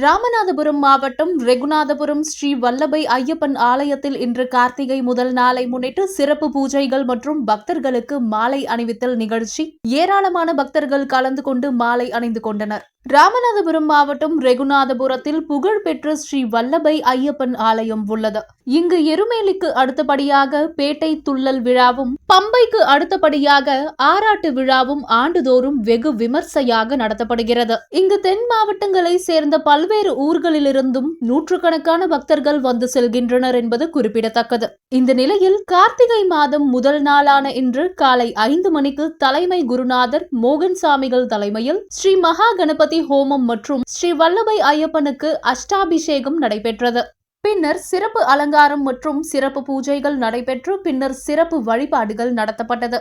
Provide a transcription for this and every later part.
ராமநாதபுரம் மாவட்டம் ரெகுநாதபுரம் ஸ்ரீ வல்லபை ஐயப்பன் ஆலயத்தில் இன்று கார்த்திகை முதல் நாளை முன்னிட்டு சிறப்பு பூஜைகள் மற்றும் பக்தர்களுக்கு மாலை அணிவித்தல் நிகழ்ச்சி. ஏராளமான பக்தர்கள் கலந்து கொண்டு மாலை அணிந்து கொண்டனர். ராமநாதபுரம் மாவட்டம் ரெகுநாதபுரத்தில் புகழ்பெற்ற ஸ்ரீ வல்லபை ஐயப்பன் ஆலயம் உள்ளது. இங்கு எருமேலிக்கு அடுத்தபடியாக பேட்டை துள்ளல் விழாவும், பம்பைக்கு அடுத்தபடியாக ஆராட்டு விழாவும் ஆண்டுதோறும் வெகு விமர்சையாக நடத்தப்படுகிறது. இங்கு தென் மாவட்டங்களை சேர்ந்த பல்வேறு ஊர்களிலிருந்தும் நூற்றுக்கணக்கான பக்தர்கள் வந்து செல்கின்றனர் என்பது குறிப்பிடத்தக்கது. இந்த நிலையில் கார்த்திகை மாதம் முதல் நாளான இன்று காலை 5 மணிக்கு தலைமை குருநாதர் மோகன்சாமிகள் தலைமையில் ஸ்ரீ மகா கணபதி ஹோமம் மற்றும் ஸ்ரீ வல்லபை ஐயப்பனுக்கு அஷ்டாபிஷேகம் நடைபெற்றது. பின்னர் சிறப்பு அலங்காரம் மற்றும் சிறப்பு பூஜைகள் நடைபெற்று பின்னர் சிறப்பு வழிபாடுகள் நடத்தப்பட்டது.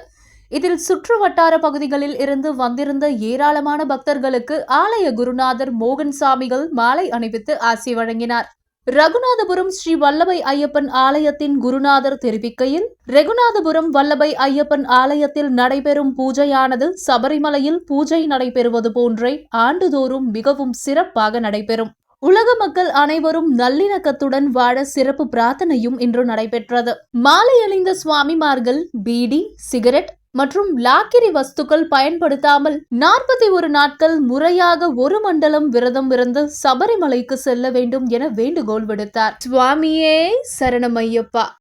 இதில் சுற்று வட்டார பகுதிகளில் இருந்து வந்திருந்த ஏராளமான பக்தர்களுக்கு ஆலய குருநாதர் மோகன்சாமிகள் மாலை அணிவித்து ஆசி வழங்கினார். ரகுநாதபுரம் ஸ்ரீ வல்லபை ஐயப்பன் ஆலயத்தின் குருநாதர் தெரிவிக்கையில், ரெகுநாதபுரம் வல்லபை ஐயப்பன் ஆலயத்தில் நடைபெறும் பூஜையானது சபரிமலையில் பூஜை நடைபெறுவது போன்றே ஆண்டுதோறும் மிகவும் சிறப்பாக நடைபெறும். உலக மக்கள் அனைவரும் நல்லிணக்கத்துடன் வாழ சிறப்பு பிரார்த்தனையும் இன்று நடைபெற்றது. மாலை அணிந்த சுவாமிமார்கள் பீடி, சிகரெட் மற்றும் லாக்கிரி வஸ்துக்கள் பயன்படுத்தாமல் 41 நாட்கள் முறையாக 1 மண்டலம் விரதம் இருந்து சபரிமலைக்கு செல்ல வேண்டும் என வேண்டுகோள் விடுத்தார். சுவாமியே சரணமையப்பா.